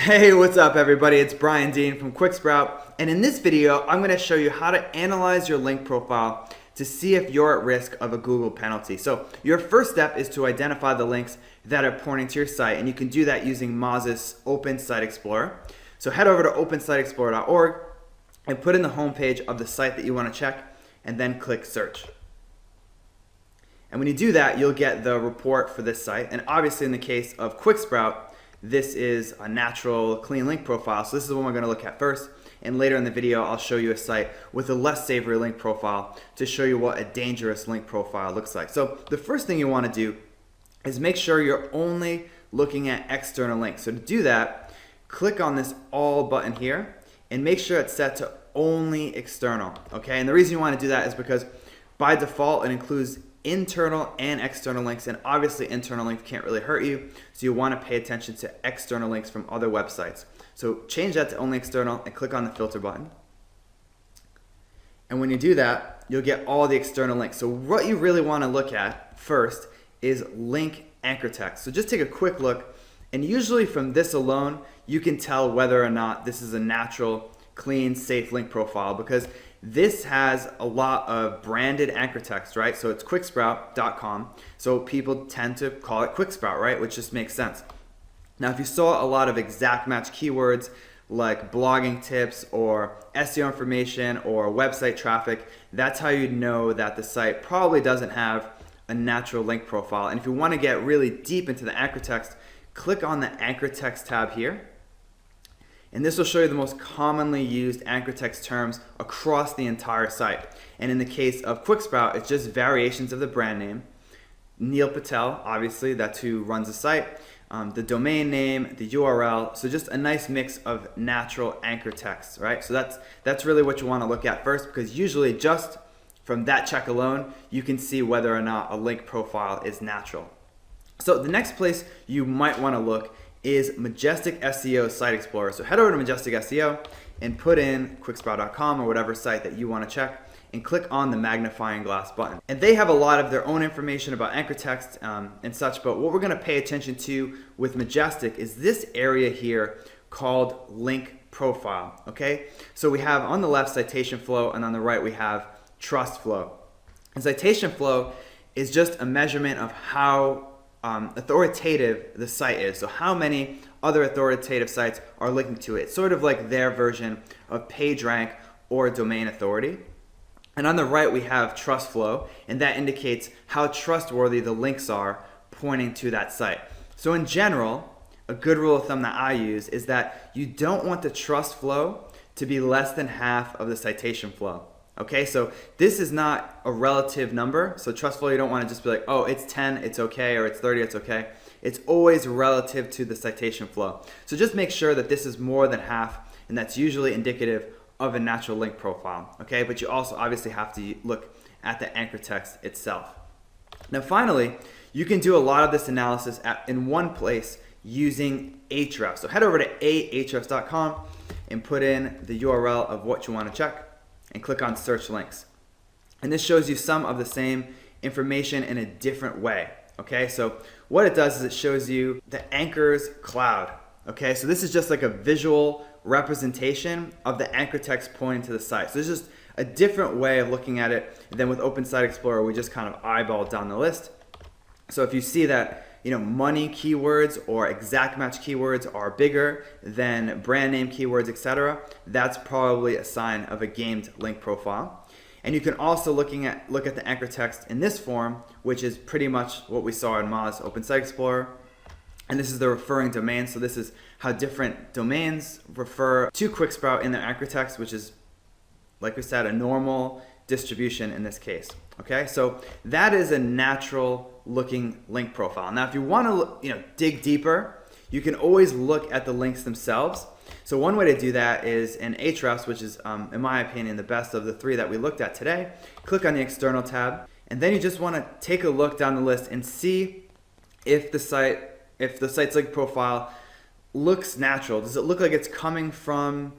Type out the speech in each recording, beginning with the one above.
Hey, what's up everybody? It's Brian Dean from QuickSprout, and in this video I'm going to show you how to analyze your link profile to see if you're at risk of a Google penalty. So your first step is to identify the links that are pointing to your site, and you can do that using Moz's Open Site Explorer. So head over to opensiteexplorer.org and put in the home page of the site that you want to check, and then click search. And when you do that, you'll get the report for this site, and obviously in the case of QuickSprout, this is a natural clean link profile, so this is the one we're going to look at first, and later in the video I'll show you a site with a less savory link profile to show you what a dangerous link profile looks like. So the first thing you want to do is make sure you're only looking at external links. So to do that, click on this all button here and make sure it's set to only external, okay? And the reason you want to do that is because by default it includes internal and external links, and obviously internal links can't really hurt you, so you want to pay attention to external links from other websites. So change that to only external and click on the filter button. And when you do that, you'll get all the external links. So what you really want to look at first is link anchor text. So just take a quick look, and usually from this alone you can tell whether or not this is a natural, clean, safe link profile, because this has a lot of branded anchor text, right? So it's quicksprout.com, so people tend to call it QuickSprout, right? Which just makes sense. Now if you saw a lot of exact match keywords like blogging tips or SEO information or website traffic, that's how you'd know that the site probably doesn't have a natural link profile. And if you want to get really deep into the anchor text, click on the anchor text tab here. And this will show you the most commonly used anchor text terms across the entire site. And in the case of QuickSprout, it's just variations of the brand name. Neil Patel, obviously, that's who runs the site. The domain name, the URL. So just a nice mix of natural anchor text, right? So that's really what you want to look at first, because usually just from that check alone, you can see whether or not a link profile is natural. So the next place you might want to look is Majestic SEO Site Explorer. So head over to Majestic SEO and put in quicksprout.com or whatever site that you want to check, and click on the magnifying glass button. And they have a lot of their own information about anchor text and such, but what we're going to pay attention to with Majestic is this area here called link profile, okay? So we have on the left citation flow, and on the right we have trust flow. And citation flow is just a measurement of how authoritative the site is. So how many other authoritative sites are linking to it. It's sort of like their version of PageRank or domain authority. And on the right we have trust flow, and that indicates how trustworthy the links are pointing to that site. So in general, a good rule of thumb that I use is that you don't want the trust flow to be less than half of the citation flow. Okay, so this is not a relative number. So trust flow, you don't want to just be like, oh, it's 10, it's okay, or it's 30, it's okay. It's always relative to the citation flow. So just make sure that this is more than half, and that's usually indicative of a natural link profile. Okay, but you also obviously have to look at the anchor text itself. Now finally, you can do a lot of this analysis in one place using Ahrefs. So head over to ahrefs.com and put in the URL of what you want to check, and click on search links. And this shows you some of the same information in a different way. Okay, so what it does is it shows you the anchor's cloud. Okay, so this is just like a visual representation of the anchor text pointing to the site. So it's just a different way of looking at it than with Open Site Explorer. We just kind of eyeballed down the list. So if you see that money keywords or exact match keywords are bigger than brand name keywords, etc., that's probably a sign of a gamed link profile. And you can also look at the anchor text in this form, which is pretty much what we saw in Moz Open Site Explorer. And this is the referring domain, so this is how different domains refer to QuickSprout in their anchor text, which is, like we said, a normal distribution in this case. Okay, so that is a natural looking link profile. Now if you want to dig deeper, you can always look at the links themselves. So one way to do that is in Ahrefs, which is in my opinion the best of the three that we looked at today. Click on the external tab, and then you just want to take a look down the list and see if the site's link profile looks natural. Does it look like it's coming from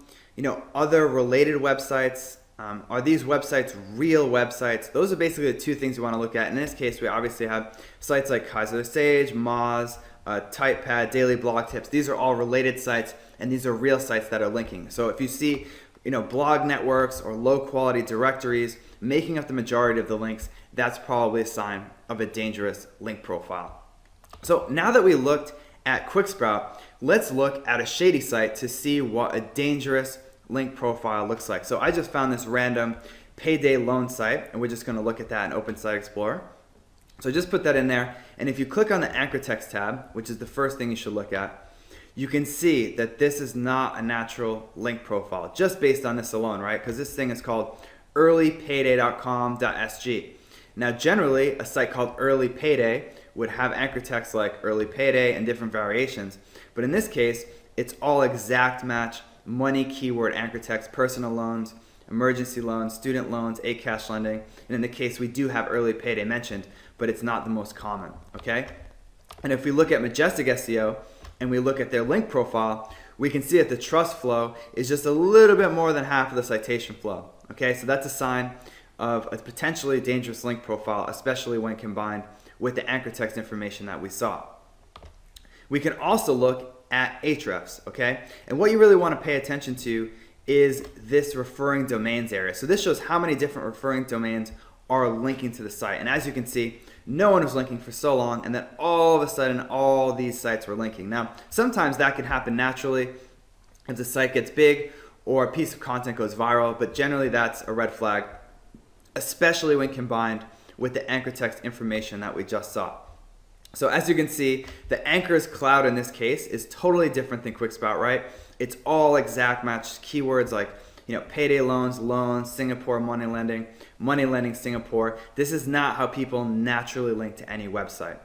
other related websites? Are these websites real websites? Those are basically the two things you want to look at. In this case, we obviously have sites like Kaiser Sage, Moz, TypePad, Daily Blog Tips. These are all related sites, and these are real sites that are linking. So if you see, blog networks or low quality directories making up the majority of the links, that's probably a sign of a dangerous link profile. So now that we looked at QuickSprout, let's look at a shady site to see what a dangerous link profile looks like. So I just found this random payday loan site, and we're just going to look at that in Open Site Explorer. So just put that in there, and if you click on the anchor text tab, which is the first thing you should look at, you can see that this is not a natural link profile just based on this alone, right? Because this thing is called earlypayday.com.sg. Now generally a site called Early Payday would have anchor text like early payday and different variations, but in this case it's all exact match money keyword anchor text, personal loans, emergency loans, student loans, cash lending, and in the case we do have early payday mentioned, but it's not the most common, okay? And if we look at Majestic SEO and we look at their link profile, we can see that the trust flow is just a little bit more than half of the citation flow, okay? So that's a sign of a potentially dangerous link profile, especially when combined with the anchor text information that we saw. We can also look at hrefs, okay? And what you really want to pay attention to is this referring domains area. So this shows how many different referring domains are linking to the site. And as you can see, no one was linking for so long, and then all of a sudden all these sites were linking. Now, sometimes that can happen naturally if the site gets big or a piece of content goes viral, but generally that's a red flag, especially when combined with the anchor text information that we just saw. So as you can see, the anchor's cloud in this case is totally different than QuickSprout, right? It's all exact matched keywords like payday loans, Singapore money lending Singapore. This is not how people naturally link to any website.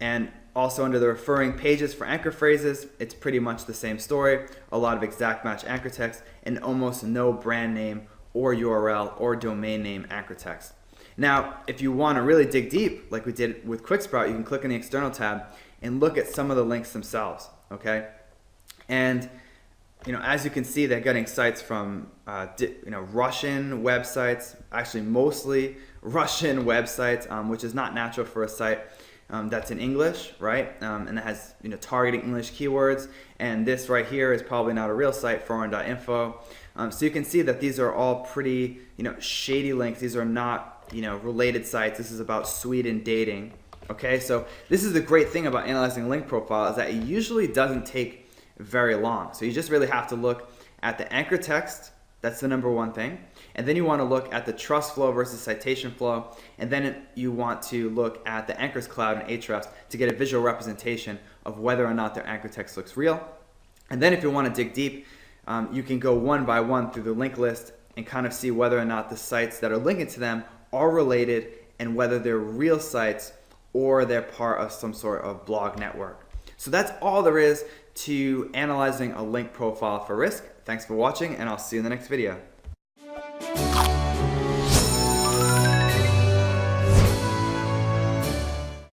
And also under the referring pages for anchor phrases, it's pretty much the same story. A lot of exact match anchor text and almost no brand name or URL or domain name anchor text. Now, if you want to really dig deep, like we did with QuickSprout, you can click on the external tab and look at some of the links themselves, okay? And as you can see, they're getting sites from Russian websites, actually mostly Russian websites, which is not natural for a site that's in English, right? And that has targeting English keywords. And this right here is probably not a real site, foreign.info. So you can see that these are all pretty shady links. These are not related sites. This is about Sweden dating. Okay, so this is the great thing about analyzing link profile is that it usually doesn't take very long. So you just really have to look at the anchor text. That's the number one thing. And then you want to look at the trust flow versus citation flow. And then you want to look at the anchor's cloud and hrefs to get a visual representation of whether or not their anchor text looks real. And then if you want to dig deep, you can go one by one through the link list and kind of see whether or not the sites that are linking to them are related and whether they're real sites or they're part of some sort of blog network. So that's all there is to analyzing a link profile for risk. Thanks for watching, and I'll see you in the next video.